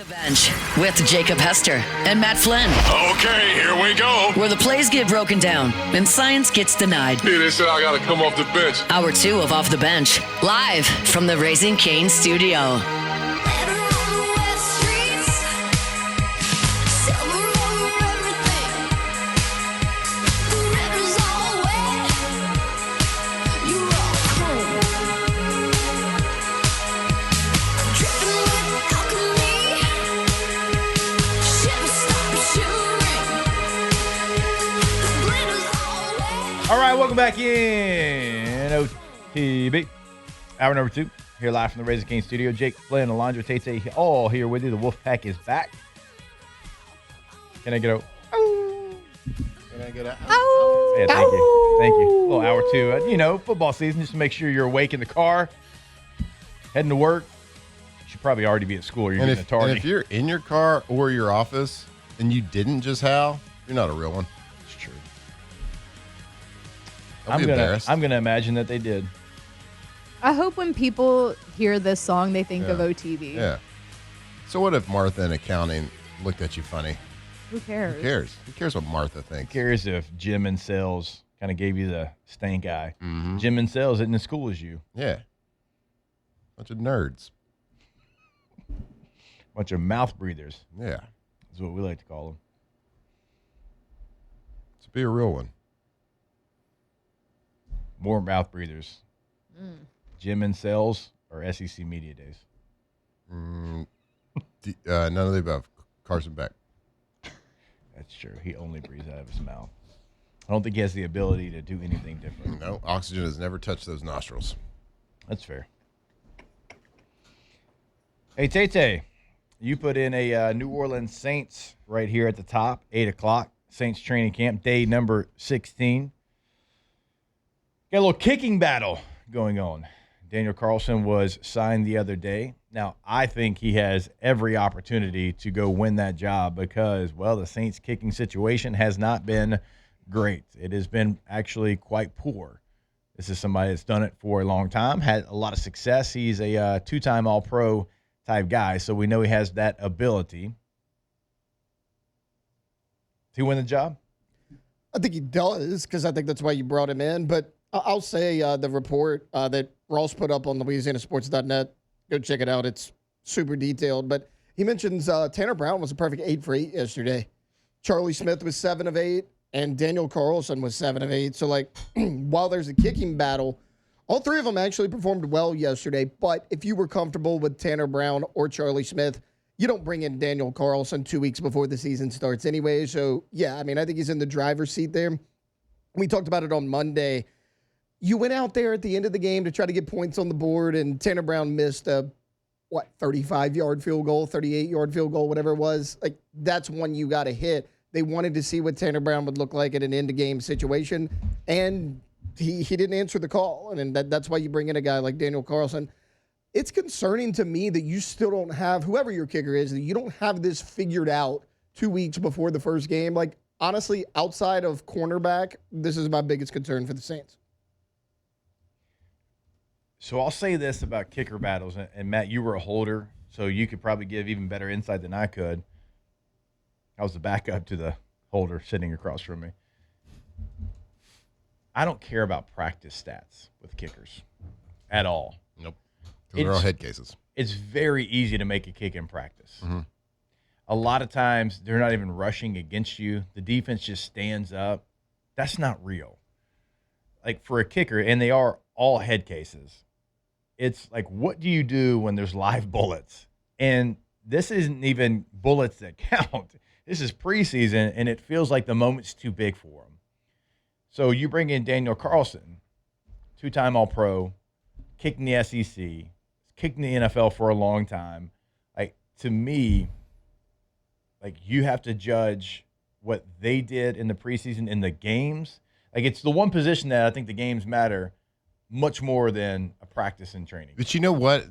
the bench with Jacob Hester and Matt Flynn. Okay, here we go. Where the plays get broken down and science gets denied. Hey, they said I got to come off the bench. Hour 2 of Off the Bench, live from the Raising Cane studio. All right, welcome back in OTB. Hour number 2, here live from the Raising Cane studio. Jake, Flynn, Alondra, Tay Tay, all here with you. The Wolfpack is back. Can I get a oh? Can I get a oh? Yeah, thank you. Thank you. A little hour 2. Football season, just to make sure you're awake in the car, heading to work. You should probably already be at school or you're getting a tardy. And if you're in your car or your office and you didn't just howl, you're not a real one. It's true. I'm gonna imagine that they did. I hope when people hear this song, they think of OTB. Yeah. So what if Martha in accounting looked at you funny? Who cares? Who cares? Who cares what Martha thinks? Who cares if Jim in sales kind of gave you the stank eye? Mm-hmm. Jim in sales isn't as cool as you. Yeah. Bunch of nerds. Bunch of mouth breathers. Yeah. That's what we like to call them. So be a real one. More mouth breathers. Jim in sales or SEC Media Days? None of the above. Carson Beck. That's true. He only breathes out of his mouth. I don't think he has the ability to do anything different. No, oxygen has never touched those nostrils. That's fair. Hey, Tay Tay, you put in a New Orleans Saints right here at the top, 8 o'clock. Saints training camp, day number 16. Got a little kicking battle going on. Daniel Carlson was signed the other day. Now, I think he has every opportunity to go win that job because, well, the Saints kicking situation has not been great. It has been actually quite poor. This is somebody that's done it for a long time, had a lot of success. He's a two-time All-Pro type guy, so we know he has that ability. Does he win the job? I think he does because I think that's why you brought him in, but I'll say the report that Ross put up on LouisianaSports.net, go check it out. It's super detailed. But he mentions Tanner Brown was a perfect 8 for 8 yesterday. Charlie Smith was 7 of 8, and Daniel Carlson was 7 of 8. So, while there's a kicking battle, all three of them actually performed well yesterday. But if you were comfortable with Tanner Brown or Charlie Smith, you don't bring in Daniel Carlson 2 weeks before the season starts anyway. So, yeah, I think he's in the driver's seat there. We talked about it on Monday. You went out there at the end of the game to try to get points on the board, and Tanner Brown missed a, 35-yard field goal, 38-yard field goal, whatever it was. That's one you got to hit. They wanted to see what Tanner Brown would look like in an end-of-game situation, and he didn't answer the call, and that's why you bring in a guy like Daniel Carlson. It's concerning to me that you still don't have, whoever your kicker is, that you don't have this figured out 2 weeks before the first game. Honestly, outside of cornerback, this is my biggest concern for the Saints. So I'll say this about kicker battles, and Matt, you were a holder, so you could probably give even better insight than I could. I was the backup to the holder sitting across from me. I don't care about practice stats with kickers at all. Nope. They're all head cases. It's very easy to make a kick in practice. Mm-hmm. A lot of times they're not even rushing against you. The defense just stands up. That's not real. For a kicker, and they are all head cases, it's what do you do when there's live bullets? And this isn't even bullets that count. This is preseason, and it feels like the moment's too big for him. So you bring in Daniel Carlson, two-time All-Pro, kicking the SEC, kicking the NFL for a long time. To me, you have to judge what they did in the preseason in the games. It's the one position that I think the games matter much more than a practice and training. But you know what?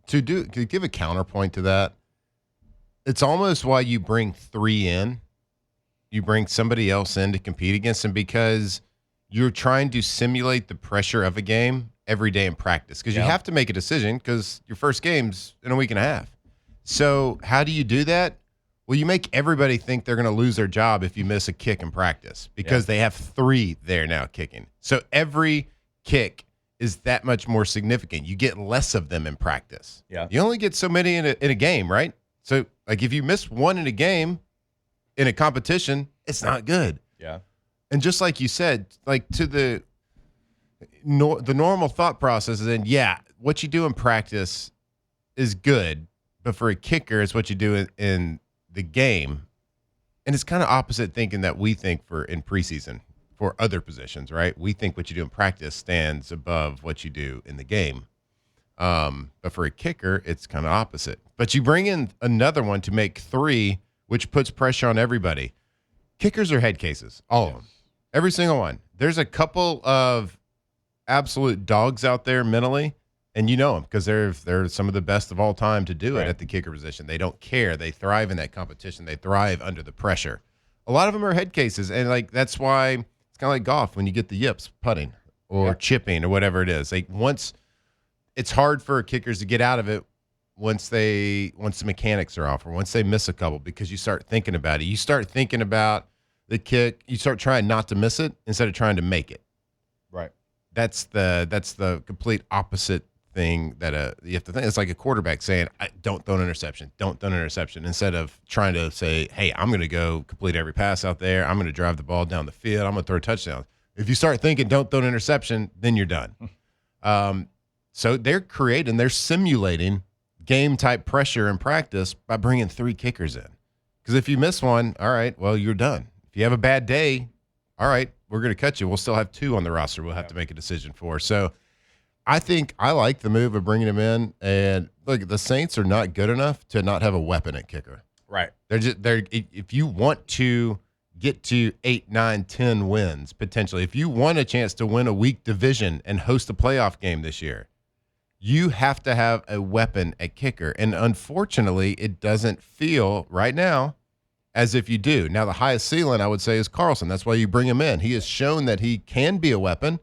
To give a counterpoint to that, it's almost why you bring 3 in. You bring somebody else in to compete against them because you're trying to simulate the pressure of a game every day in practice because you have to make a decision because your first game's in a week and a half. So how do you do that? Well, you make everybody think they're going to lose their job if you miss a kick in practice because they have 3 there now kicking. So every kick is that much more significant. You get less of them in practice. Yeah. You only get so many in a game, right? So, like, if you miss one in a game in a competition, it's not good. Yeah. And just like you said, like to the normal thought process is then, what you do in practice is good, but for a kicker, it's what you do in the game. And it's kind of opposite thinking that we think in preseason for other positions, right? We think what you do in practice stands above what you do in the game. But for a kicker, it's kind of opposite. But you bring in another one to make 3, which puts pressure on everybody. Kickers are head cases, all of them. Every single one. There's a couple of absolute dogs out there mentally, and you know them because they're some of the best of all time to do it at the kicker position. They don't care. They thrive in that competition. They thrive under the pressure. A lot of them are head cases, and like that's why it's kind of like golf when you get the yips putting or chipping or whatever it is. Like once it's hard for kickers to get out of it once the mechanics are off or once they miss a couple because you start thinking about it. You start thinking about the kick. You start trying not to miss it instead of trying to make it. Right. That's the complete opposite thing that you have to think. It's like a quarterback saying, don't throw an interception, instead of trying to say, hey, I'm going to go complete every pass out there. I'm going to drive the ball down the field. I'm going to throw a touchdown. If you start thinking don't throw an interception, then you're done. So they're simulating game-type pressure in practice by bringing 3 kickers in. Because if you miss one, all right, well, you're done. If you have a bad day, all right, we're going to cut you. We'll still have 2 on the roster we'll have to make a decision for. So I think I like the move of bringing him in. And look, the Saints are not good enough to not have a weapon at kicker. Right. If you want to get to 8, 9, 10 wins, potentially, if you want a chance to win a weak division and host a playoff game this year, you have to have a weapon at kicker. And unfortunately, it doesn't feel right now as if you do. Now, the highest ceiling, I would say, is Carlson. That's why you bring him in. He has shown that he can be a weapon,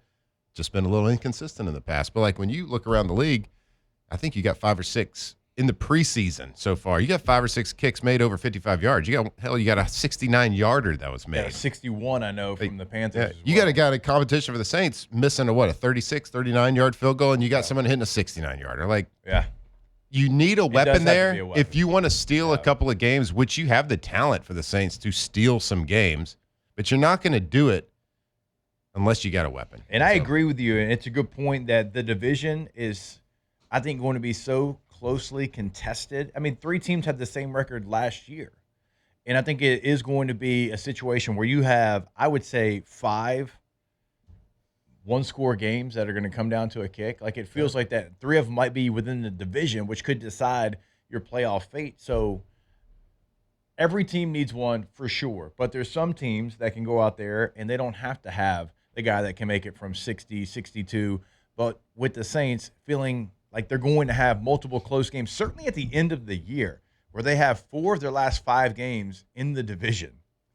just been a little inconsistent in the past. But, like, when you look around the league, I think you got 5 or 6 in the preseason so far. You got 5 or 6 kicks made over 55 yards. You got a 69-yarder that was made. Yeah, 61, I know, from the Panthers. You got a guy in competition for the Saints missing a 36, 39-yard field goal, and you got someone hitting a 69-yarder. Like, you need a weapon there if you want to steal a couple of games, which you have the talent for the Saints to steal some games, but you're not going to do it unless you got a weapon. And I agree with you, and it's a good point that the division is, I think, going to be so closely contested. I mean, 3 teams had the same record last year. And I think it is going to be a situation where you have, I would say, 5 one-score games that are going to come down to a kick. Like, it feels like that 3 of them might be within the division, which could decide your playoff fate. So every team needs one for sure. But there's some teams that can go out there and they don't have to have the guy that can make it from 60, 62. But with the Saints feeling like they're going to have multiple close games, certainly at the end of the year, where they have 4 of their last 5 games in the division.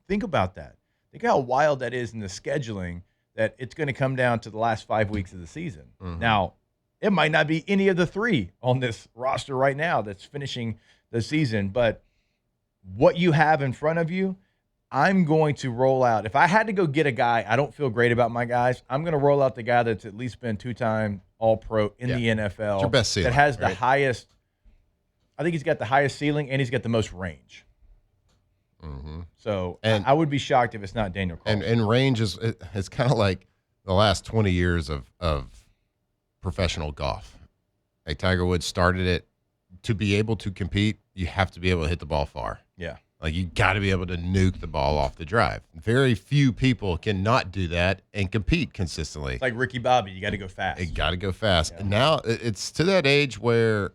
Think about that. Think how wild that is in the scheduling, that it's going to come down to the last 5 weeks of the season. Mm-hmm. Now, it might not be any of the 3 on this roster right now that's finishing the season, but what you have in front of you, I'm going to roll out. If I had to go get a guy, I don't feel great about my guys. I'm going to roll out the guy that's at least been 2-time All-Pro in the NFL. It's your best ceiling, that has the highest. I think he's got the highest ceiling and he's got the most range. Mm-hmm. So I would be shocked if it's not Daniel Carlson. And range is it's kind of like the last 20 years of professional golf. Like Tiger Woods started it. To be able to compete, you have to be able to hit the ball far. Yeah. Like, you got to be able to nuke the ball off the drive. Very few people cannot do that and compete consistently. It's like Ricky Bobby. You got to go fast. You got to go fast. Yeah. And now it's to that age where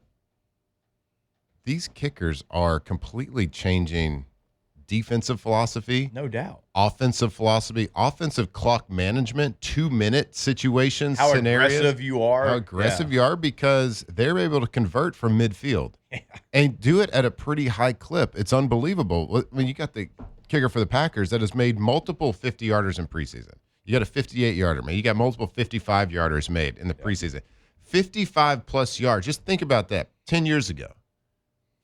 these kickers are completely changing defensive philosophy. No doubt. Offensive philosophy, offensive clock management, 2-minute situations, how scenarios. How aggressive you are. How aggressive you are, because they're able to convert from midfield and do it at a pretty high clip. It's unbelievable. I mean, you got the kicker for the Packers that has made multiple 50-yarders in preseason. You got a 58-yarder made. You got multiple 55-yarders made in the preseason. 55-plus yards. Just think about that. 10 years ago.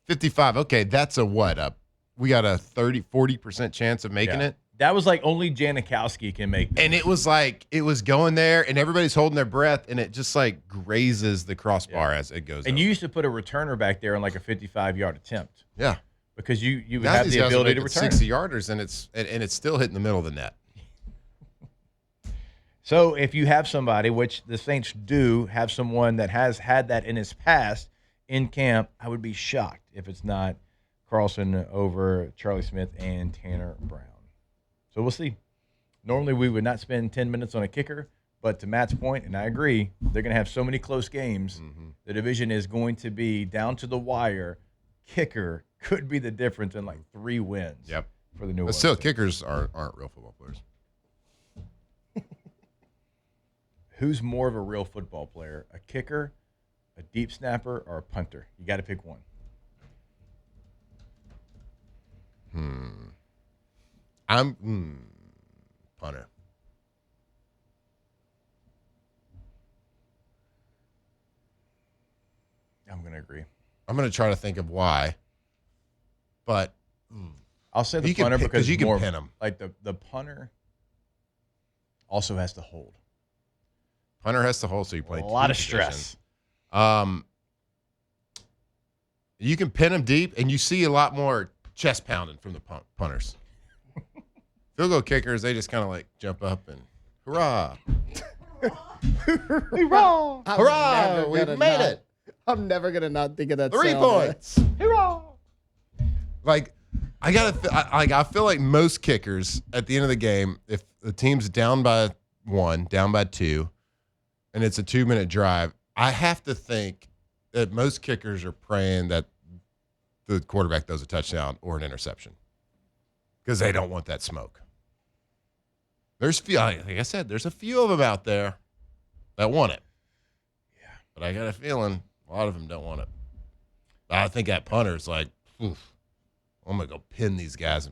55. Okay, that's a what? We got a 40% chance of making it. That was like only Janikowski can make this. And it was like, it was going there, and everybody's holding their breath, and it just like grazes the crossbar as it goes. And over. you used to put a returner back there on like a 55-yard attempt. Yeah. Because you would Now have these the guys are ability to making return. 60-yarders, and it's still hitting the middle of the net. So if you have somebody, which the Saints do have someone that has had that in his past in camp, I would be shocked if it's not Carlson over Charlie Smith and Tanner Brown. So we'll see. Normally we would not spend 10 minutes on a kicker, but to Matt's point, and I agree, they're going to have so many close games. Mm-hmm. The division is going to be down to the wire. Kicker could be the difference in like 3 wins. Yep. For the New But Orleans. still, kickers aren't real football players. Who's more of a real football player, a kicker, a deep snapper, or a punter? You got to pick one. I'm punter. I'm going to agree. I'm going to try to think of why, but I'll say the You can punter pin- because 'cause you can more, pin 'em. Like the punter also has to hold. punter has to hold, so you play A two lot of positions. stress. You can pin them deep, and you see a lot more chest pounding from the punters. Field goal kickers, they just kind of like jump up and hurrah, Hurrah! hurrah, we made it. I'm never gonna not think of that. 3 sound. points. Hurrah! Like I feel like most kickers at the end of the game, if the team's down by 1, down by 2, and it's a 2-minute drive, I have to think that most kickers are praying that the quarterback does a touchdown or an interception because they don't want that smoke. There's few, like I said, there's a few of them out there that want it. Yeah, but I got a feeling a lot of them don't want it. I think that punter's like, oof, I'm gonna go pin these guys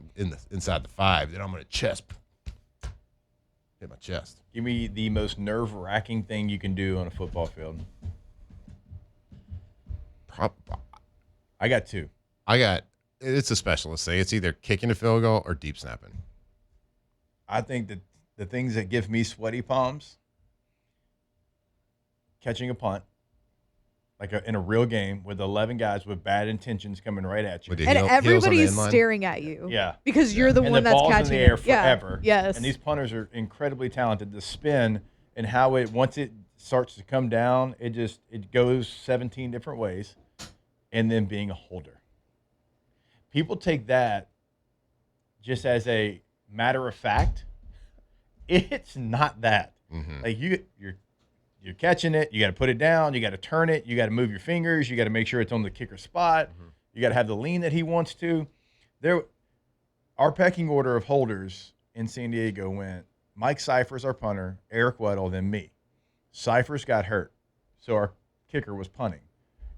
inside the 5. Then I'm gonna hit my chest. Give me the most nerve-wracking thing you can do on a football field. I got 2. It's a specialist thing. It's either kicking a field goal or deep snapping. I think that the things that give me sweaty palms, catching a punt, like in a real game with 11 guys with bad intentions coming right at you. With the And heels on the everybody's end line. staring at you. Yeah. Because you're the And one the that's ball's catching in the air it. forever. Yeah. Yes. And these punters are incredibly talented. The spin and how once it starts to come down, it goes 17 different ways. And then being a holder. People take that just as a matter of fact. It's not that. Mm-hmm. Like you're catching it, you got to put it down, you got to turn it, you got to move your fingers, you got to make sure it's on the kicker spot. Mm-hmm. You got to have the lean that he wants to. Our pecking order of holders in San Diego went Mike Cypher's our punter, Eric Weddle, then me. Cypher's got hurt, so our kicker was punting,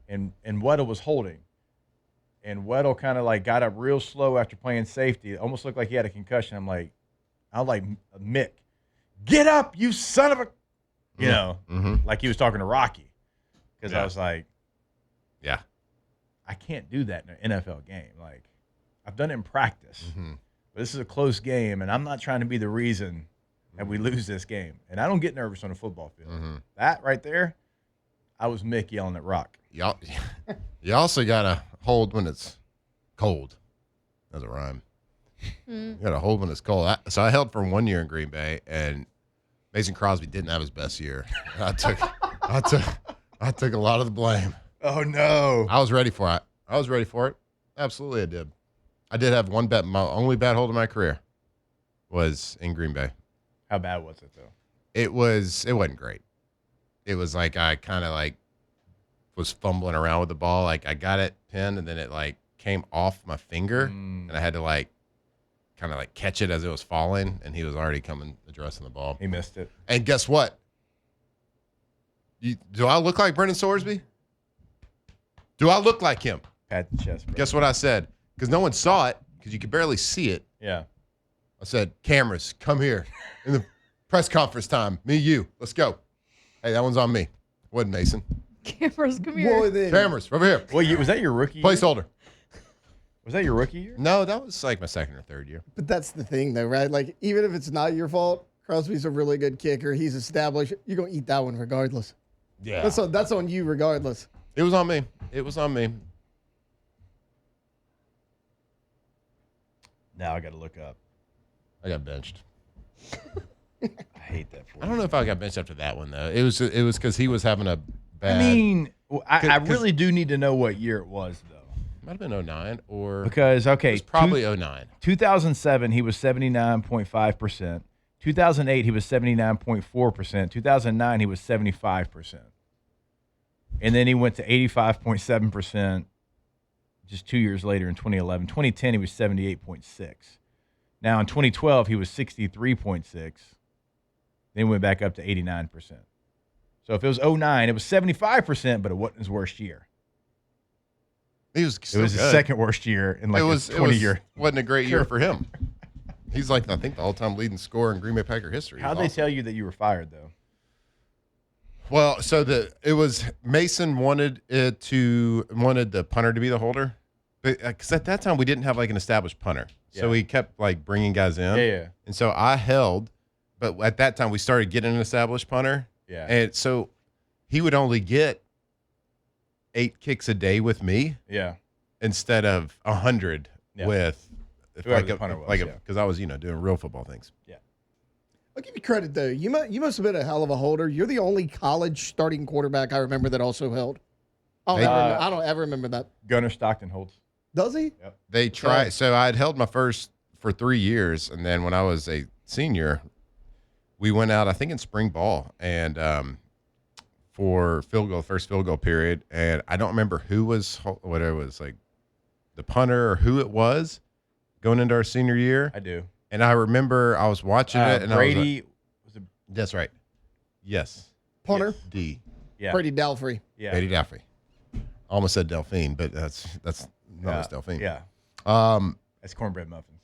and Weddle was holding. And Weddle kind of like got up real slow after playing safety. It almost looked like he had a concussion. I'm like, Mick, get up, you son of a, you know, like he was talking to Rocky. Because I was like, yeah, I can't do that in an NFL game. Like, I've done it in practice, but this is a close game, and I'm not trying to be the reason that we lose this game. And I don't get nervous on a football field. That right there, I was Mick yelling at Rock. You also got to hold when it's cold. That's a rhyme. You got to hold when it's cold. So I held for 1 year in Green Bay, and Mason Crosby didn't have his best year. I took a lot of the blame. Oh, no. I was ready for it. Absolutely, I did. I did have one bet. My only bad hold of my career was in Green Bay. How bad was it, though? It wasn't great. It was like I kind of like was fumbling around with the ball. Like I got it pinned, and then it like came off my finger, and I had to like kind of like catch it as it was falling, and he was already coming addressing the ball. He missed it. And guess what? Do I look like Brendan Sorsby? Do I look like him? Pat the chest, bro. Guess what I said? Because no one saw it, because you could barely see it. Yeah. I said, cameras, come here. In the press conference time, me, you, let's go. Hey, that one's on me. Wasn't Mason. Cameras, come here. Boy, then. Cameras, over here. Well, was that your rookie year? Placeholder. Was that your rookie year? No, that was like my second or third year. But that's the thing, though, right? Like, even if it's not your fault, Crosby's a really good kicker. He's established. You're going to eat that one regardless. Yeah. That's on you regardless. It was on me. It was on me. Now I got to look up. I got benched. I hate that for I don't know if I got benched after that one, though. It was because he was having a bad. I mean, I really do need to know what year it was, though. Might have been 09 or. Because, okay. It was probably 09. 2007, he was 79.5%. 2008, he was 79.4%. 2009, he was 75%. And then he went to 85.7% just 2 years later in 2011. 2010, he was 78.6. Now in 2012, he was 63.6. Then he went back up to 89%. So if it was 09, it was 75%, but it wasn't his worst year. It was his second worst year in like his 20 year. Wasn't a great year for him. He's like, I think, the all-time leading scorer in Green Bay Packer history. How'd they tell you that you were fired, though? Well, so it was Mason wanted the punter to be the holder, because at that time we didn't have like an established punter, so we kept like bringing guys in. Yeah. And so I held, but at that time we started getting an established punter. Yeah. And so he would only get 8 kicks a day with me. Yeah. Instead of 100 with whoever the punter was, because I was doing real football things. Yeah. I'll give you credit, though. You must have been a hell of a holder. You're the only college starting quarterback I remember that also held. I don't ever remember that. Gunnar Stockton holds. Does he? Yep. They tried. So I had held my first for 3 years, and then when I was a senior, we went out, I think in spring ball, and for first field goal period, and I don't remember who was, whatever it was, like the punter or who it was going into our senior year. I do. And I remember I was watching it, and Brady. That's right. Yes. Punter? Yes. D. Yeah. Brady Dalfrey. Yeah. Brady Daffrey. Almost said Delphine, but that's not as Delphine. Yeah. That's cornbread muffins.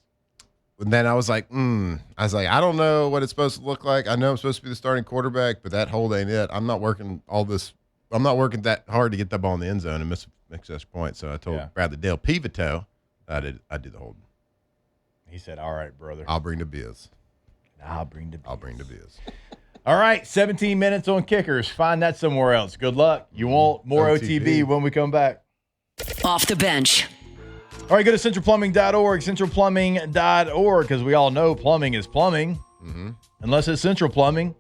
And then I was like, I don't know what it's supposed to look like. I know I'm supposed to be the starting quarterback, but that hold ain't it. I'm not working that hard to get that ball in the end zone and miss extra point. So I told Bradley Dale Pivoto I'd do the hold. He said, all right, brother. I'll bring the beers. I'll bring the beers. All right, 17 minutes on kickers. Find that somewhere else. Good luck. You want more OTB when we come back. Off the bench. All right, go to centralplumbing.org, centralplumbing.org, because we all know plumbing is plumbing, unless it's Central Plumbing.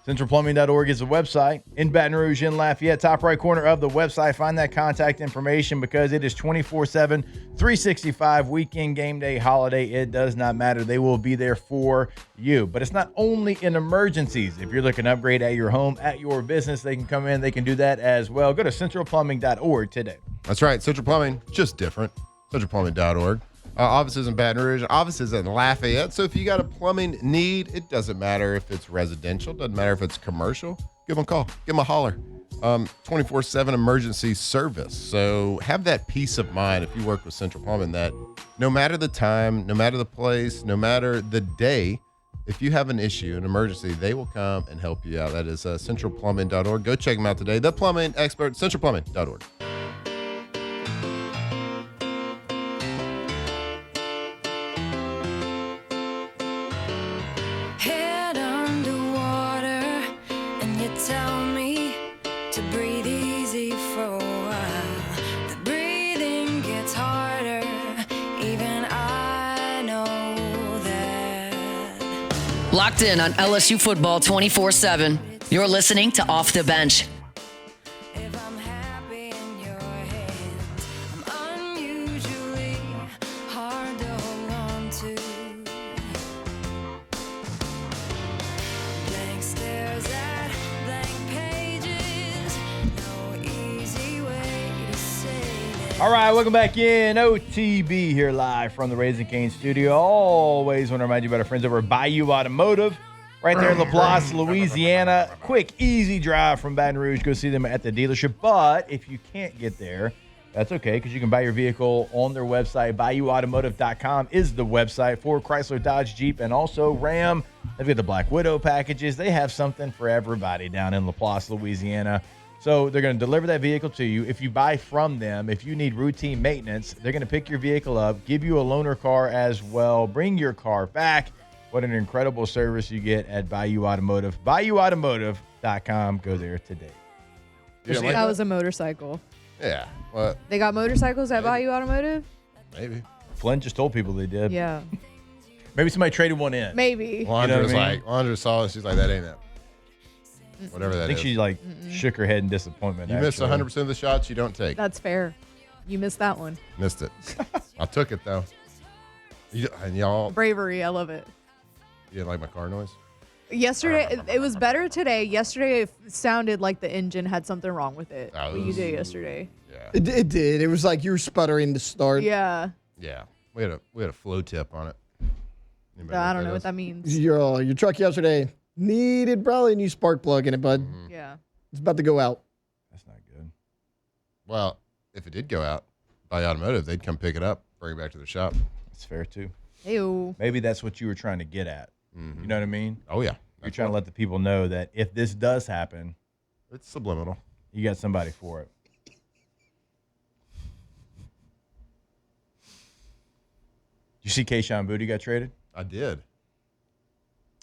Centralplumbing.org is the website. In Baton Rouge, in Lafayette, top right corner of the website. Find that contact information because it is 24/7, 365, weekend, game day, holiday. It does not matter. They will be there for you. But it's not only in emergencies. If you're looking to upgrade at your home, at your business, they can come in. They can do that as well. Go to centralplumbing.org today. That's right. Central Plumbing, just different. Centralplumbing.org. Offices in Baton Rouge, offices in Lafayette. So if you got a plumbing need, it doesn't matter if it's residential, doesn't matter if it's commercial. Give them a call, give them a holler. 24/7 emergency service. So have that peace of mind if you work with Central Plumbing that no matter the time, no matter the place, no matter the day, if you have an issue, an emergency, they will come and help you out. That is centralplumbing.org. Go check them out today. The plumbing expert, centralplumbing.org. Head underwater, and you tell me to breathe easy for a while. The breathing gets harder, even I know that. Locked in on LSU football 24/7. You're listening to Off the Bench. If I'm happy in your hands, I'm unusually hard to hold on to. Blank stares at blank pages, no easy way to say that. All right, welcome back in. OTB here live from the Raising Cane studio. Always want to remind you about our friends over at Bayou Automotive. Right there in LaPlace, Louisiana. Quick, easy drive from Baton Rouge. Go see them at the dealership. But if you can't get there, that's okay because you can buy your vehicle on their website. BayouAutomotive.com is the website for Chrysler, Dodge, Jeep, and also Ram. They've got the Black Widow packages. They have something for everybody down in LaPlace, Louisiana. So they're going to deliver that vehicle to you. If you buy from them, if you need routine maintenance, they're going to pick your vehicle up, give you a loaner car as well, bring your car back. What an incredible service you get at Bayou Automotive. BayouAutomotive.com. Go there today. Yeah, That was a motorcycle. Yeah. Well, They got motorcycles at Bayou Automotive? maybe. Flynn just told people they did. Yeah. Maybe somebody traded one in. Maybe. Alondra was what I mean? like, Alondra saw it. She's like, that ain't it. Whatever that I think is. she like shook her head in disappointment. You miss actually. 100% of the shots you don't take. That's fair. You missed that one. Missed it. I took it, though. And y'all, Bravery. I love it. you didn't like my car noise? Yesterday, it was better today. Yesterday, it sounded like the engine had something wrong with it. Oh, What you did yesterday. Yeah. It did. It was like you were sputtering to start. Yeah. Yeah. We had a flow tip on it. Anybody I what don't know is? what that means. Your truck yesterday needed probably a new spark plug in it, bud. Yeah. It's about to go out. That's not good. Well, if it did go out by automotive, they'd come pick it up, bring it back to the shop. That's fair too. Ew. Maybe that's what you were trying to get at. You know what I mean? Oh, yeah. You're trying to let the people know that if this does happen, It's subliminal. you got somebody for it. You see Kayshon Boutte got traded? I did.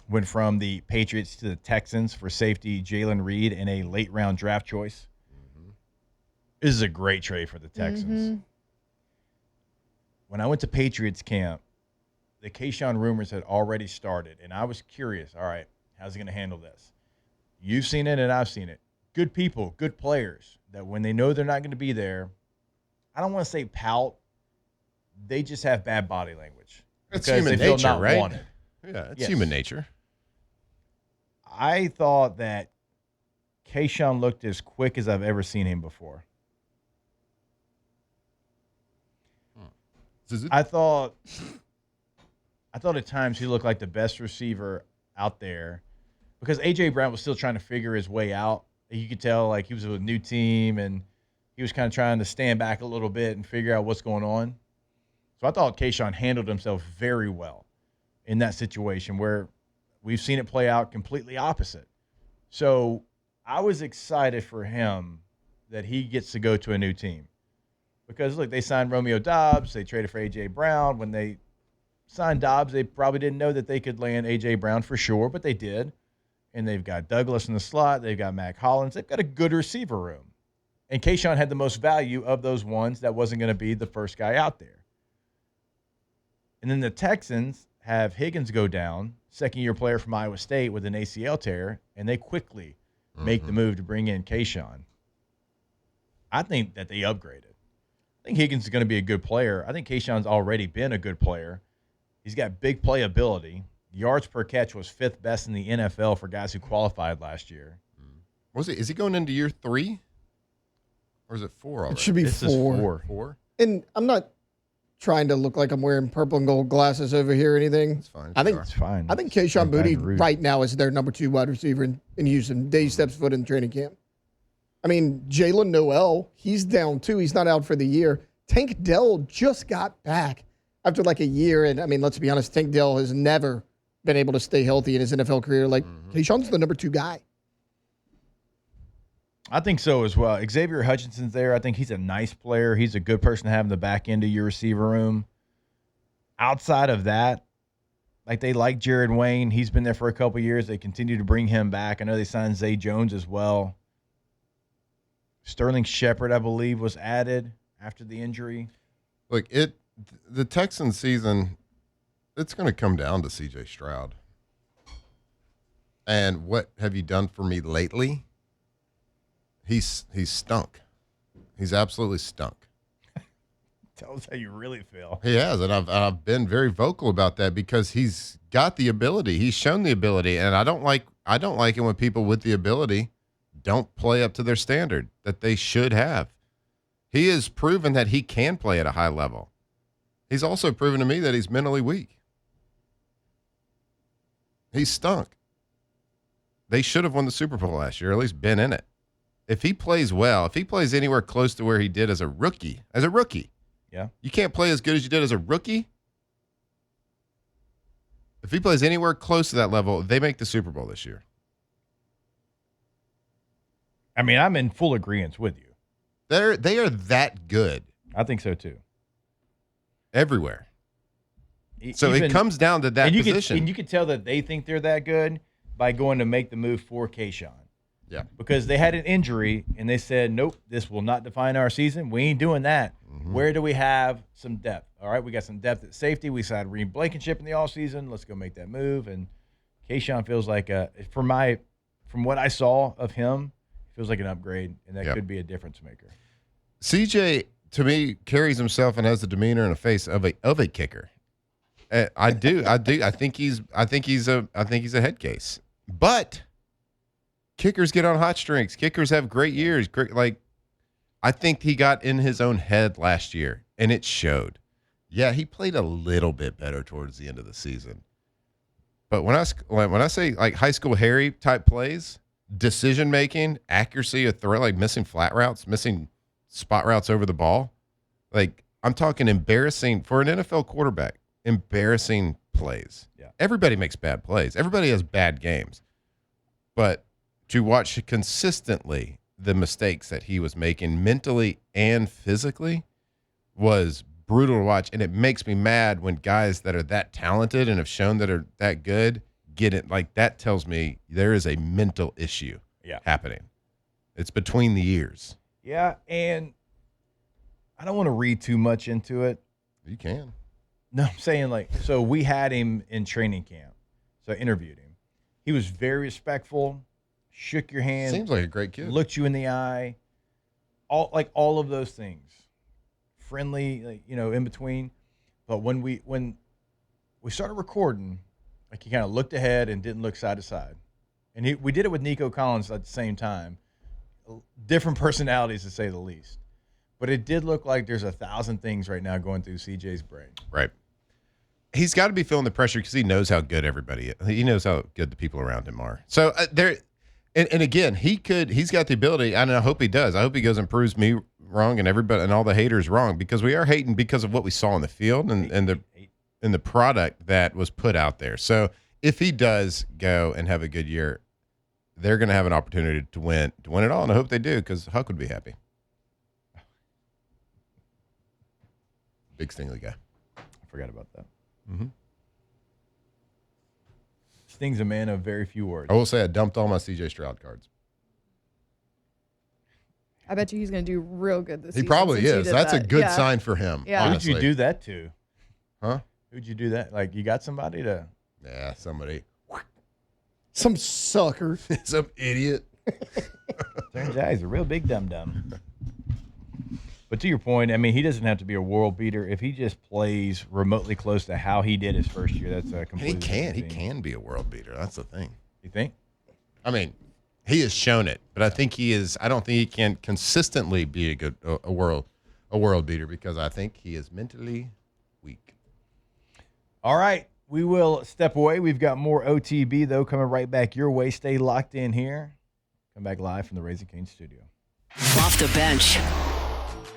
Went from the Patriots to the Texans for safety Jalen Reed and a late round draft choice. This is a great trade for the Texans. When I went to Patriots camp, the Kayshon rumors had already started, and I was curious. All right, how's he going to handle this? You've seen it, and I've seen it. Good people, good players that when they know they're not going to be there, I don't want to say pout. They just have bad body language. It's because human they feel nature, not right? wanted. Yeah, it's Yes. human nature. I thought that Kayshon looked as quick as I've ever seen him before. I thought at times he looked like the best receiver out there because A.J. Brown was still trying to figure his way out. You could tell like he was with a new team and he was kind of trying to stand back a little bit and figure out what's going on. So I thought Kayshon handled himself very well in that situation where we've seen it play out completely opposite. So I was excited for him that he gets to go to a new team. Because, look, they signed Romeo Doubs. They traded for A.J. Brown. When they signed Doubs, they probably didn't know that they could land A.J. Brown for sure, but they did. And they've got Douglas in the slot. They've got Mac Hollins. They've got a good receiver room. And Kayshon had the most value of those ones that wasn't going to be the first guy out there. And then the Texans have Higgins go down, second-year player from Iowa State with an ACL tear, and they quickly make the move to bring in Kayshon. I think that they upgraded. I think Higgins is going to be a good player. I think Kayshon's already been a good player. He's got big playability. Yards per catch was 5th best in the NFL for guys who qualified last year. Is he going into year 3? Or is it 4 already? It should be This is 4. 4? And I'm not trying to look like I'm wearing purple and gold glasses over here or anything. It's fine. I think It's fine. I think Kayshon Baton Boutte Rouge. right now is their number 2 wide receiver in Houston. Day he steps foot in training camp. I mean, Jalen Noel, he's down too. He's not out for the year. Tank Dell just got back after like a year. And I mean, let's be honest, Tank Dell has never been able to stay healthy in his NFL career. Like, Kayshon's the number 2 guy. I think so as well. Xavier Hutchinson's there. I think he's a nice player. He's a good person to have in the back end of your receiver room. Outside of that, like they like Jared Wayne. He's been there for a couple of years. They continue to bring him back. I know they signed Zay Jones as well. Sterling Shepard, I believe, was added after the injury. Look, the Texans season, it's going to come down to C.J. Stroud. And what have you done for me lately? He's stunk. He's absolutely stunk. Tell us how you really feel. He has, and I've been very vocal about that because he's got the ability. He's shown the ability, and I don't like it when people with the ability don't play up to their standard that they should have. He has proven that he can play at a high level. He's also proven to me that he's mentally weak. He stunk. They should have won the Super Bowl last year, or at least been in it. If he plays well, if he plays anywhere close to where he did as a rookie, Yeah. you can't play as good as you did as a rookie. If he plays anywhere close to that level, they make the Super Bowl this year. I mean, I'm in full agreement with you. They are that good I think so too. everywhere. So it comes down to that and position. And you can tell that they think they're that good by going to make the move for Kayshon. Yeah. Because they had an injury and they said, nope, this will not define our season. We ain't doing that. Mm-hmm. Where do we have some depth? All right, we got some depth at safety. We signed Reed Blankenship in the offseason. Let's go make that move. And Kayshon feels like, from what I saw of him, feels like an upgrade, and that could be a difference maker. CJ, to me, carries himself and has the demeanor and a face of a kicker. I do. I think he's a head case. But kickers get on hot streaks. Kickers have great years. Like, I think he got in his own head last year, and it showed. Yeah, he played a little bit better towards the end of the season. But when I say like high school Harry type plays, decision making, accuracy of throw, like missing flat routes, missing spot routes over the ball, like I'm talking embarrassing for an NFL quarterback. Embarrassing plays. Yeah. Everybody makes bad plays. Everybody has bad games. But to watch consistently the mistakes that he was making mentally and physically was brutal to watch. And it makes me mad when guys that are that talented and have shown that are that good get it. Like, that tells me there is a mental issue happening. It's between the ears. Yeah, and I don't want to read too much into it. You can. No, I'm saying, like, so we had him in training camp. So I interviewed him. He was very respectful, shook your hand. Seems like a great kid. Looked you in the eye. All of those things. Friendly, like, in between. But when we started recording, like, he kind of looked ahead and didn't look side to side. And we did it with Nico Collins at the same time. Different personalities, to say the least. But it did look like there's 1,000 things right now going through CJ's brain. Right. He's got to be feeling the pressure because he knows how good everybody is. He knows how good the people around him are. So and again, he's got the ability, and I hope he does. I hope he goes and proves me wrong and everybody and all the haters wrong, because we are hating because of what we saw in the field and the product that was put out there. So if he does go and have a good year, they're going to have an opportunity to win it all, and I hope they do, because Huck would be happy. Big Stingley guy. I forgot about that. Mm-hmm. Sting's a man of very few words. I will say I dumped all my CJ Stroud cards. I bet you he's going to do real good this season. He probably since you is. did That's that. a good sign for him. Yeah. Who'd Honestly. you do that to? Huh? Who'd you do that? Like, you got somebody to... Yeah, somebody. Some sucker. Some idiot. Turns out he's a real big dum-dum. But to your point, I mean, he doesn't have to be a world beater. If he just plays remotely close to how he did his first year, that's a completely different He team. can be a world beater. That's the thing. You think? I mean, he has shown it, but I think he is. I don't think he can consistently be a world beater, because I think he is mentally weak. All right, we will step away. We've got more OTB, though, coming right back your way. Stay locked in here. Come back live from the Raising Cane studio. Off the bench.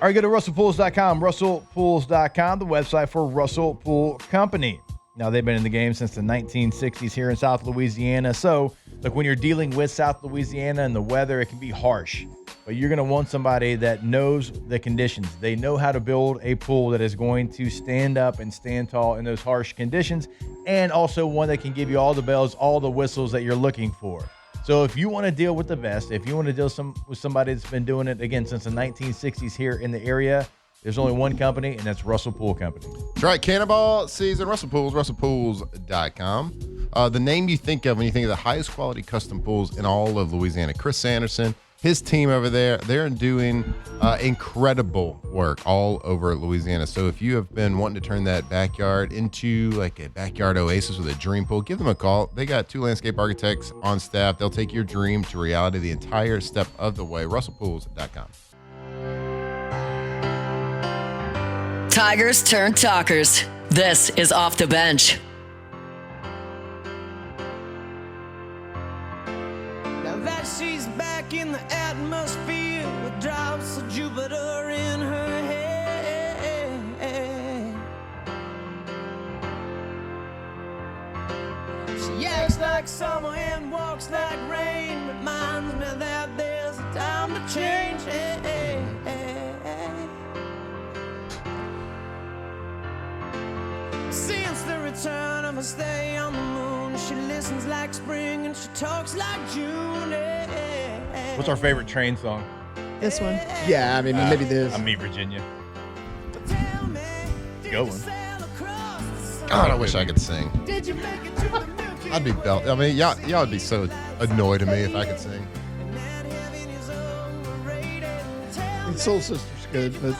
All right, go to RussellPools.com. RussellPools.com, the website for Russell Pool Company. Now, they've been in the game since the 1960s here in South Louisiana. So, look, when you're dealing with South Louisiana and the weather, it can be harsh. But you're going to want somebody that knows the conditions. They know how to build a pool that is going to stand up and stand tall in those harsh conditions, and also one that can give you all the bells, all the whistles that you're looking for. So if you want to deal with the best, if you want to deal with somebody that's been doing it, again, since the 1960s here in the area, there's only one company, and that's Russell Pool Company. That's right. Cannonball season, Russell Pools, russellpools.com. The name you think of when you think of the highest quality custom pools in all of Louisiana. Chris Sanderson, his team over there, they're doing incredible work all over Louisiana. So if you have been wanting to turn that backyard into like a backyard oasis with a dream pool, give them a call. They got 2 landscape architects on staff. They'll take your dream to reality the entire step of the way. russellpools.com. Tigers turn talkers. This is Off the Bench. Now that she's back in the atmosphere with drops of Jupiter in her head. She acts like summer and walks like rain. Reminds me that there's a time to change. Since the return of a stay on the moon, she listens like spring and she talks like June. What's our favorite train song? This one. Yeah, I mean, maybe this. I'm Me, Virginia. Tell me, did Good you one. sail across the sun? God, I wish I could sing. Did you make it to the Milky I'd be belt. I mean, y'all would be so annoyed at me if I could sing. And that heaven is overrated. Tell me, Soul Sister's good, but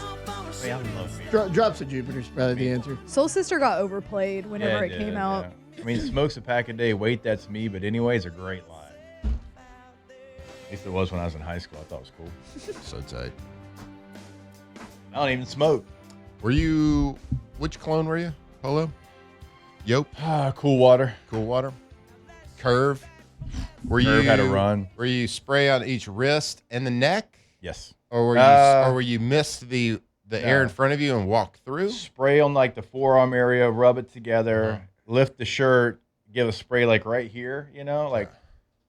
Hey, I love Me. Drops of Jupiter's probably the answer. Soul Sister got overplayed whenever it came out. Yeah. I mean, smokes a pack a day. Wait, that's me. But anyways, a great line. At least it was when I was in high school. I thought it was cool. So tight. I don't even smoke. Were you? Which clone were you? Polo? Yope? Cool water. Cool water? Curve? Were Curve you had a run. Were you spray on each wrist and the neck, Yes. or were you miss the air in front of you and walk through? Spray on like the forearm area, rub it together, lift the shirt, give a spray like right here, like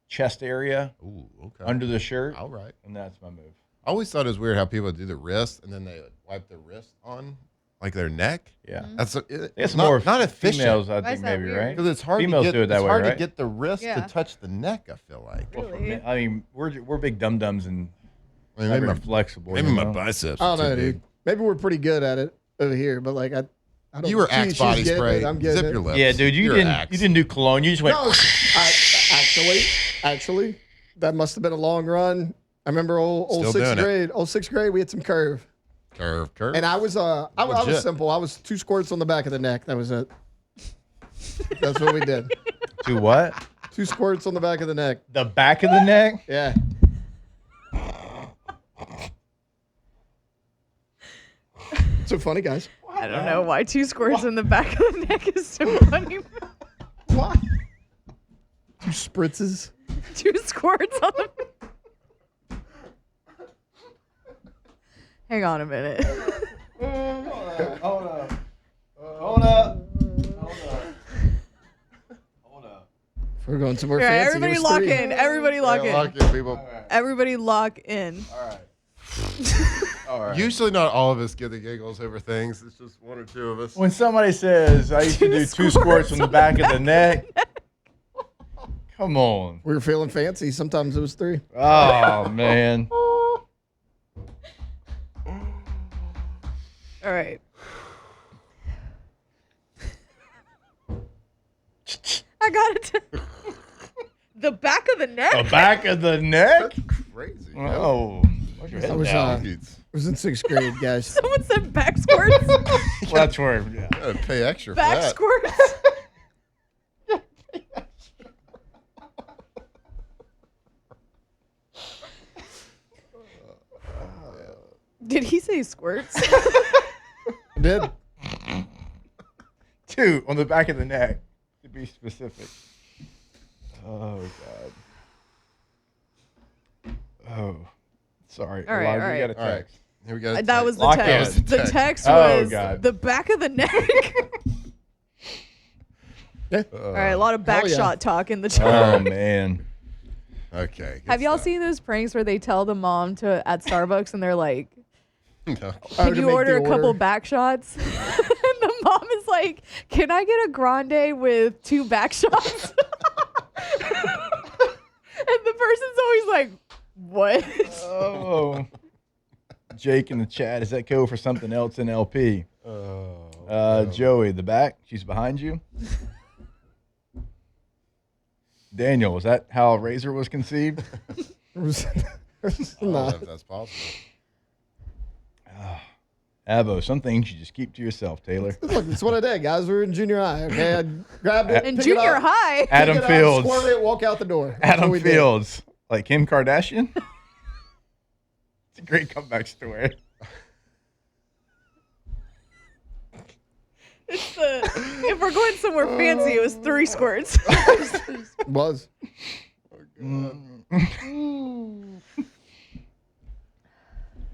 chest area, Ooh, okay. under the shirt, All right. and that's my move. I always thought it was weird how people do the wrist and then they would wipe their wrist on like their neck. Yeah. That's It's not, more not efficient. females, I Why is think, that maybe, weird? right? Because it's hard Females to get, do it that it's way, hard right? to get the wrist Yeah. to touch the neck, I feel like. Well, for Really? me, I mean, we're big dum dums and I mean, not maybe very my, flexible. maybe you my know? biceps I are don't know, too big. dude. Maybe we're pretty good at it over here, but like I don't. You were she- Axe she's body getting spray. it, I'm Zip getting your it. lips. Yeah, dude, you You're didn't Axe. you didn't do cologne. You just went. No, actually, that must have been a long run. I remember old Still sixth doing it. grade. Old sixth grade, we had some curve, Curve. and I was I was Legit. simple. I was 2 squirts on the back of the neck. That was it. That's what we did. Do what? 2 squirts on the back of the neck. The back of the neck? Yeah. So funny, guys. I don't know why 2 squirts in the back of the neck is so funny. Why? 2 spritzes. 2 squirts on the. Hang on a minute. Hold up. We're going somewhere Yeah, fancy. everybody It was lock 3. in. Everybody lock in. Lock in, people. Everybody lock in. All right. Usually, not all of us get the giggles over things. It's just 1 or 2 of us. When somebody says, I used to do 2 squirts on the back of the neck, come on. We were feeling fancy. Sometimes it was 3. Oh, man. All right. I got it. The back of the neck? The back of the neck? Crazy. Oh. Put your I head was, down. It was in 6th grade, guys. Someone said back squirts. That's where, yeah. Gotta pay extra for Back that. squirts. Did he say squirts? I did. 2 on the back of the neck, to be specific. Oh, God. Oh. Sorry. All right, Elijah, all you got a All right. text. Here we go. That was the Lock in. text. The Text. text Oh, was God. the back of the neck. Yeah. All right, a lot of back Hell yeah. shot talk in the Oh, chat. man. Okay. Have y'all seen those pranks where they tell the mom to at Starbucks and they're like, Oh, "Can to you make order the a couple back shots?" And the mom is like, "Can I get a grande with 2 back shots?" And the person's always like, "What?" Oh. Jake in the chat, is that code for something else in LP? Joey, the back, she's behind you. Daniel, is that how Razor was conceived? I don't know if that's possible. Avo, some things you just keep to yourself, Taylor. Look, that's what I did, guys. We were in junior high. Okay, I grabbed it. In pick it junior up, high. pick Adam it up, Fields. squirt it, walk out the door. That's what Adam we did. Fields, like Kim Kardashian. It's a great comeback story. If we're going somewhere fancy, it was 3 squirts. Was.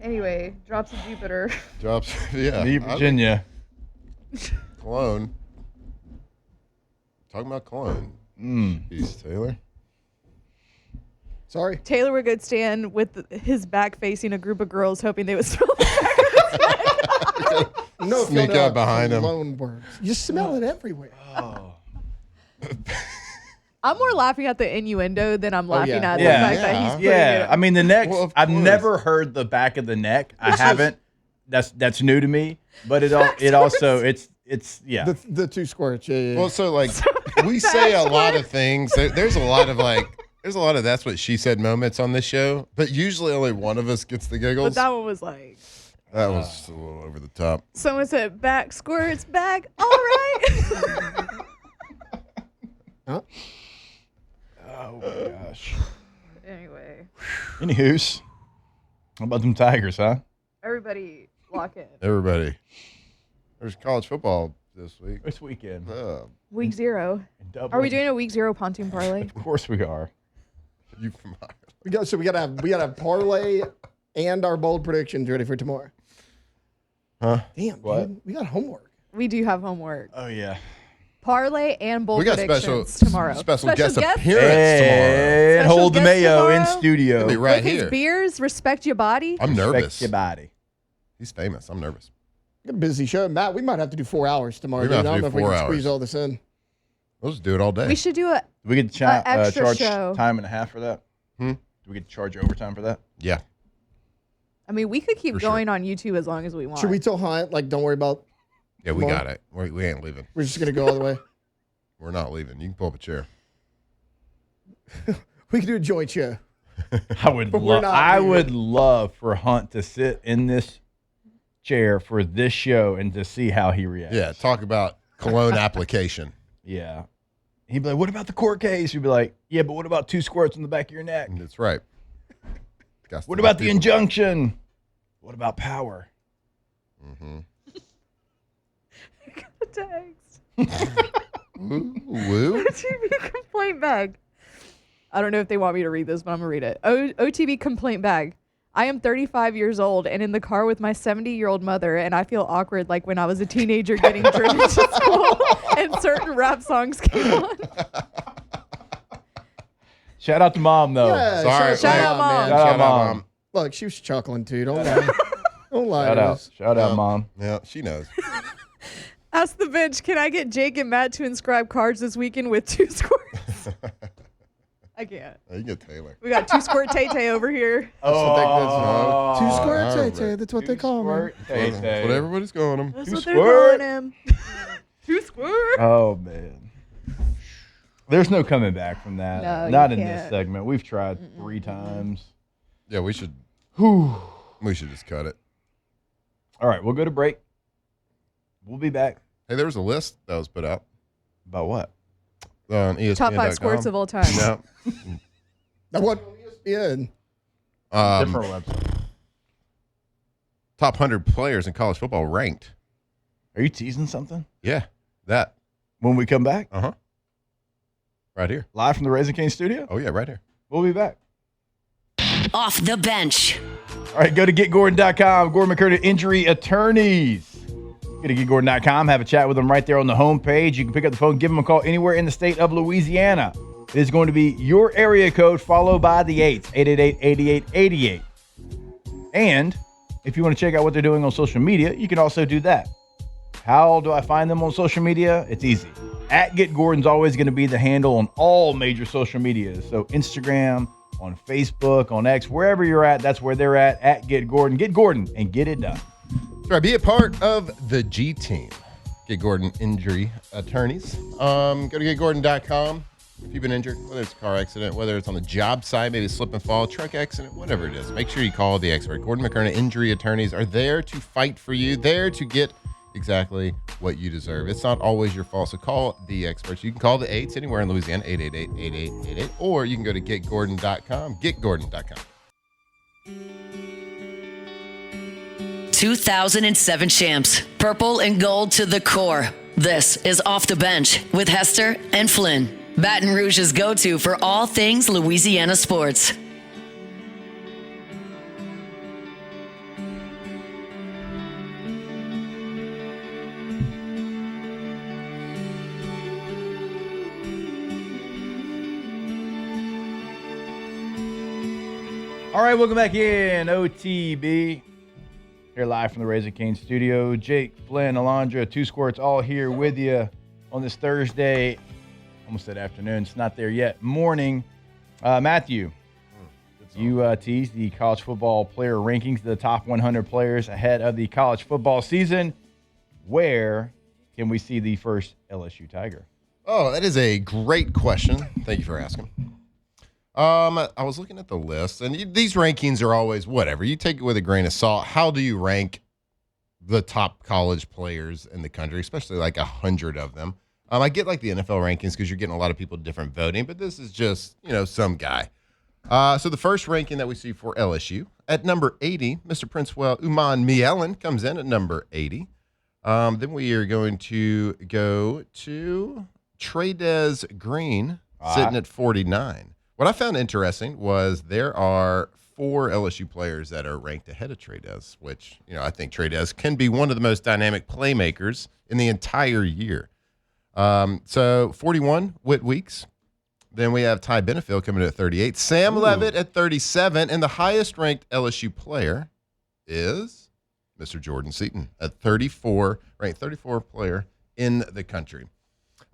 Anyway, drops of Jupiter. Drops. Yeah. Me, Virginia. Cologne. Talking about cologne. Peace, Taylor. Sorry. Taylor would go stand with his back facing a group of girls, hoping they would smell the back of his neck. No, Sneak Philadelphia, up behind him. Lone words. You smell it everywhere. I'm more laughing at the innuendo than I'm laughing yeah. at Yeah. the fact that he's putting Yeah, it. I mean the neck. Well, of I've course. never heard the back of the neck. I haven't. That's new to me. But it also it's yeah. The two squirts. Yeah. Well, so like we say a lot of things. There's a lot of that's what she said moments on this show, but usually only one of us gets the But giggles. that one was like, That was just a little over the top. someone said back squirts, back, all right. Oh my gosh. Anyway, Anywho's, how about them Tigers, huh? everybody lock in. Everybody, there's college football this week. This weekend. Week 0. Dublin. Are we doing a week 0 pontoon parlay? Of course we are. You from Ireland. We gotta have parlay and our bold predictions ready for tomorrow. Huh? Damn, What? dude, we got homework. We do have homework. Oh yeah. Parlay and bold We got predictions special tomorrow. special guest appearance Hey, Special hold the guest mayo in tomorrow? studio. tomorrow. He'll be right With his here. beers, respect your body. I'm Respect nervous. your body. He's famous. I'm nervous. Got a busy show, Matt. We might have to do 4 hours tomorrow. We Dude. might I have don't to know do if we 4 can squeeze hours. all this in. We'll just do it all day. We should do a. Do we get to extra charge show. time and a half for that? Hmm? Do we get to charge overtime for that? Yeah. I mean, we could keep For sure. going on YouTube as long as we want. Should we tell Hunt, like, don't worry about, Yeah, we Come on. got it. We ain't leaving. we're just going to go all the way? We're not leaving. You can pull up a chair. We could do a joint show. I would But we're love. not I leaving. would love for Hunt to sit in this chair for this show and to see how he reacts. Yeah, talk about cologne application. Yeah. He'd be like, "What about the court case?" You'd be like, "Yeah, but what about 2 squirts in the back of your neck? That's right. Got What to about let the people- injunction? What about power?" Text. Woo? OTB complaint bag. I don't know if they want me to read this, but I'm going to read it. OTB complaint bag. I am 35 years old and in the car with my 70-year-old mother, and I feel awkward like when I was a teenager getting driven to school and certain rap songs came on. Shout out to mom though. Yeah, Sorry. Shout out, Mom. man. Shout out, Shout out, Mom. Mom. Look, she was chuckling too. Don't lie. Don't lie Shout to out. us. Shout out, mom. Yeah, she knows. Ask the bench, can I get Jake and Matt to inscribe cards this weekend with 2 squirts? I can't. You get Taylor. We got 2 squirt Tay Tay over here. That's what they, Oh. two square all Tay right. Tay. That's what they call me. Squirt, Tay That's Tay. what everybody's calling him. That's 2 what they're squirt. calling him. 2 squirt. Oh man. There's no coming back from that. No, Not you in this can't. segment. We've tried 3 times. Yeah, we should Whew. just cut it. All right, we'll go to break. We'll be back. Hey, there was a list that was put out About what? on ESPN. Top 5 squirts of all time. Yeah. That what ESPN. Different website. Top 100 players in college football ranked. Are you teasing something? Yeah, that. When we come back, Right here. live from the Raising Cane studio, Oh, yeah, right here. we'll be back. Off the bench. All right, go to getgordon.com. Gordon McCurdy Injury Attorneys. Go to getgordon.com. Have a chat with them right there on the homepage. You can pick up the phone, give them a call anywhere in the state of Louisiana. It is going to be your area code followed by the 8s, 888-8888. And if you want to check out what they're doing on social media, you can also do that. How do I find them on social media? It's easy. At Get Gordon's always going to be the handle on all major social medias. So Instagram, on Facebook, on X, wherever you're at, that's where they're at Get Gordon. Get Gordon and get it done. That's right. Be a part of the G team. Get Gordon Injury Attorneys. Go to getgordon.com. If you've been injured, whether it's a car accident, whether it's on the job site, maybe a slip and fall, truck accident, whatever it is, make sure you call the expert. Gordon McKernan Injury Attorneys are there to fight for you, there to get exactly what you deserve. It's not always your fault, so call the experts. You can call the 8s anywhere in Louisiana, 888-8888, or you can go to getgordon.com, getgordon.com. 2007 champs, purple and gold to the core. This is Off the Bench with Hester and Flynn. Baton Rouge's go-to for all things Louisiana sports. All right, welcome back in OTB. Here live from the Razor Cane studio. Jake, Flynn, Alondra, Two Squirts all here with you on this Thursday. Almost said afternoon. It's not there yet. Morning. Matthew, you teased the college football player rankings, the top 100 players ahead of the college football season. Where can we see the first LSU Tiger? Oh, that is a great question. Thank you for asking. I was looking at the list, and these rankings are always whatever. You take it with a grain of salt. How do you rank the top college players in the country, especially like 100 of them? I get like the NFL rankings because you're getting a lot of people different voting, but this is just, some guy. So the first ranking that we see for LSU at number 80, Mr. Princewell Uman Mielen comes in at number 80. Then we are going to go to Trey'Dez Green sitting at 49. What I found interesting was there are 4 LSU players that are ranked ahead of Trey'Dez, which, I think Trey'Dez can be one of the most dynamic playmakers in the entire year. So 41, Whit Weeks. Then we have Ty Benefield coming in at 38. Sam Levitt at 37. And the highest ranked LSU player is Mr. Jordan Seaton at 34, ranked 34 player in the country.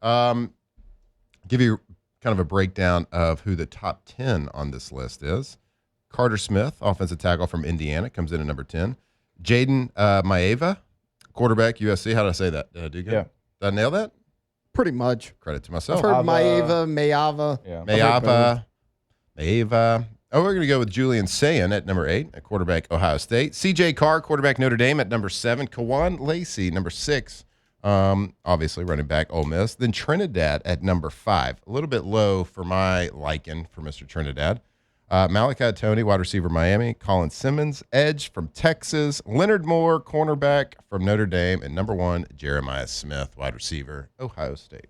Give you kind of a breakdown of who the top 10 on this list is. Carter Smith, offensive tackle from Indiana, comes in at number 10. Jaden Maeva, quarterback, USC. How did I say that? Did I do good? Yeah. Did I nail that? Pretty much. Credit to myself. I've heard Mayava. Yeah. Maeva. Oh, we're going to go with Julian Sayin at number 8, at quarterback, Ohio State. CJ Carr, quarterback, Notre Dame, at number 7. Kawan Lacey, number 6. Obviously, running back, Ole Miss. Then Trinidad at number 5. A little bit low for my liking for Mr. Trinidad. Malachi Tony, wide receiver, Miami. Colin Simmons, edge from Texas. Leonard Moore, cornerback from Notre Dame. And number 1, Jeremiah Smith, wide receiver, Ohio State.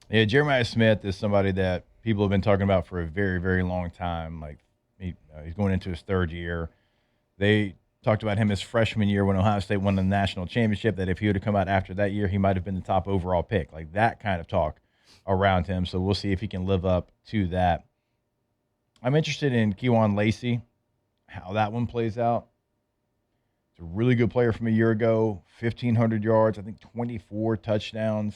Yeah, Jeremiah Smith is somebody that people have been talking about for a very, very long time. Like he's going into his 3rd year. They talked about him his freshman year when Ohio State won the national championship, that if he would have come out after that year, he might have been the top overall pick. Like that kind of talk around him. So we'll see if he can live up to that. I'm interested in Kewan Lacey, how that one plays out. It's a really good player from a year ago, 1,500 yards, I think 24 touchdowns.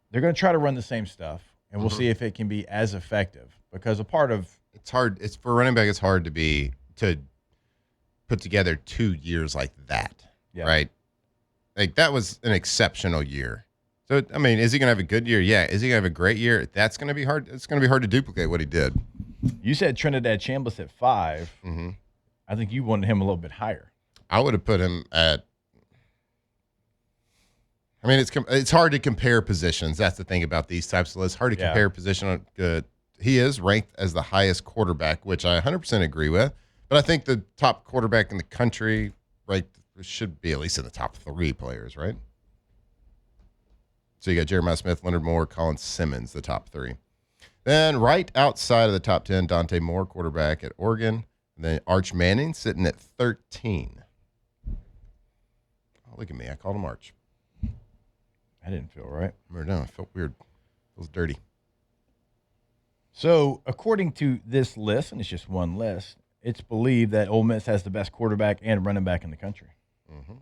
They're going to try to run the same stuff, and we'll see if it can be as effective. Because a part of it's hard. It's for running back. It's hard to put together 2 years like that, right? Like that was an exceptional year. So I mean, is he going to have a good year? Yeah. Is he going to have a great year? That's going to be hard. It's going to be hard to duplicate what he did. You said Trinidad Chambliss at 5. Mm-hmm. I think you wanted him a little bit higher. I would have put him at. I mean, it's hard to compare positions. That's the thing about these types of lists. Hard to compare position. He is ranked as the highest quarterback, which I 100% agree with. But I think the top quarterback in the country, right, should be at least in the top 3 players, right? So you got Jeremiah Smith, Leonard Moore, Colin Simmons, the top 3. Then right outside of the top 10, Dante Moore, quarterback at Oregon. And then Arch Manning sitting at 13. Oh, look at me. I called him Arch. I didn't feel right. No, it felt weird. It was dirty. So according to this list, and it's just one list, it's believed that Ole Miss has the best quarterback and running back in the country. Mm-hmm.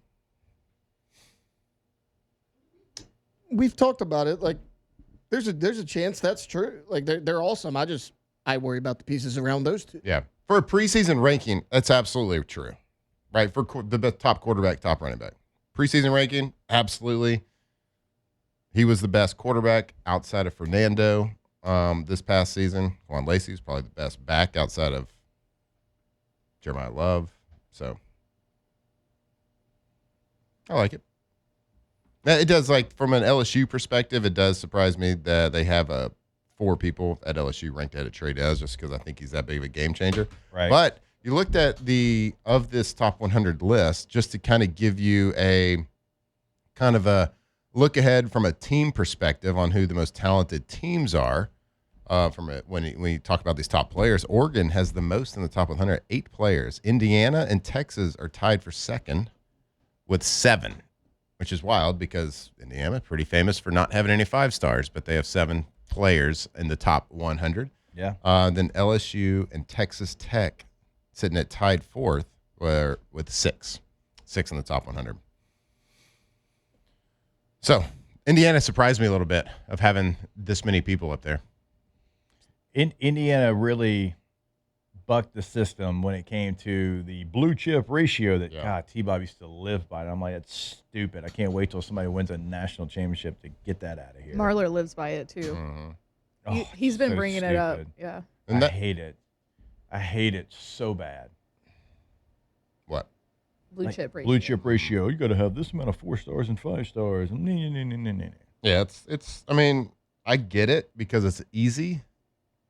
We've talked about it. Like, there's a chance that's true. Like, they're awesome. I worry about the pieces around those two. Yeah. For a preseason ranking, that's absolutely true. Right? For the best top quarterback, top running back. Preseason ranking, absolutely. He was the best quarterback outside of Fernando this past season. Juan Lacey is probably the best back outside of Jeremiah Love. So, I like it. It does, like, from an LSU perspective, it does surprise me that they have 4 people at LSU ranked ahead of Trey'Dez just because I think he's that big of a game changer. Right. But you looked at this top 100 list just to kind of give you a kind of a look ahead from a team perspective on who the most talented teams are. When you talk about these top players, Oregon has the most in the top 100, 8 players. Indiana and Texas are tied for second with 7. Which is wild because Indiana pretty famous for not having any 5 stars, but they have 7 players in the top 100. Yeah. Then LSU and Texas Tech sitting at tied fourth with six in the top 100. So Indiana surprised me a little bit of having this many people up there. Indiana really bucked the system when it came to the blue chip ratio that God, T-Bob used to live by. And I'm like, that's stupid. I can't wait till somebody wins a national championship to get that out of here. Marler lives by it too. Oh, He's been so bringing it up. stupid. Yeah. And I hate it. I hate it so bad. What? Blue chip ratio. Blue chip ratio. You got to have this amount of 4 stars and 5 stars. Yeah, it's. I mean, I get it because it's easy.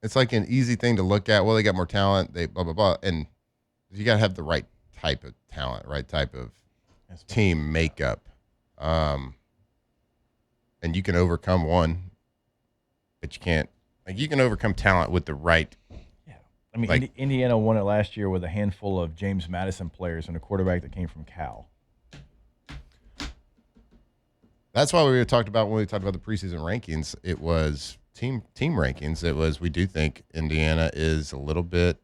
It's like an easy thing to look at. Well, they got more talent. They blah blah blah, and you got to have the right type of talent, right type of team makeup, and you can overcome one, but you can't. Like you can overcome talent with the right. Yeah, I mean, Indiana won it last year with a handful of James Madison players and a quarterback that came from Cal. That's why we talked about when we talked about the preseason rankings. It was team rankings. It was we do think Indiana is a little bit,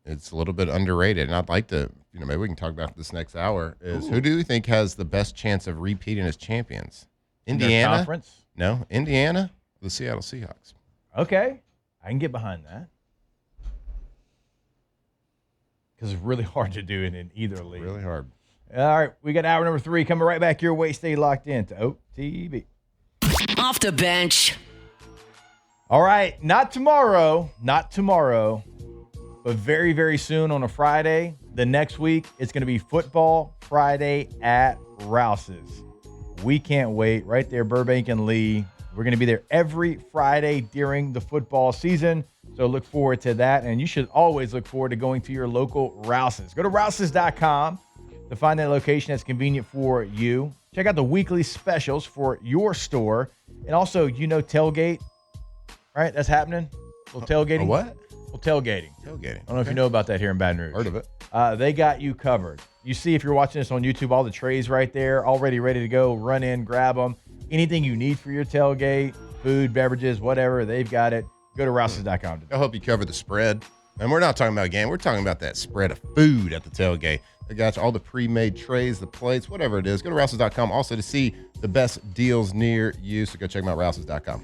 it's a little bit underrated. And I'd like to, maybe we can talk about this next hour. Who do you think has the best chance of repeating as champions? Indiana? Conference? No, Indiana, the Seattle Seahawks. Okay, I can get behind that because it's really hard to do it in either league. Really hard. All right, we got hour number 3 coming right back your way. Stay locked in to OTB. Off the bench. All right, not tomorrow, but very, very soon on a Friday. The next week, it's going to be Football Friday at Rouse's. We can't wait. Right there, Burbank and Lee. We're going to be there every Friday during the football season. So look forward to that. And you should always look forward to going to your local Rouse's. Go to rouses.com to find that location that's convenient for you. Check out the weekly specials for your store. And also, tailgate, right? That's happening. A little tailgating. What? Well, tailgating. Tailgating. I don't know if you know about that here in Baton Rouge. Heard of it. They got you covered. You see, if you're watching this on YouTube, all the trays right there, already ready to go. Run in, grab them. Anything you need for your tailgate, food, beverages, whatever, they've got it. Go to rouses.com. I hope you cover the spread. And we're not talking about a game. We're talking about that spread of food at the tailgate. They got you all the pre-made trays, the plates, whatever it is. Go to rouses.com also to see the best deals near you. So go check them out, rouses.com.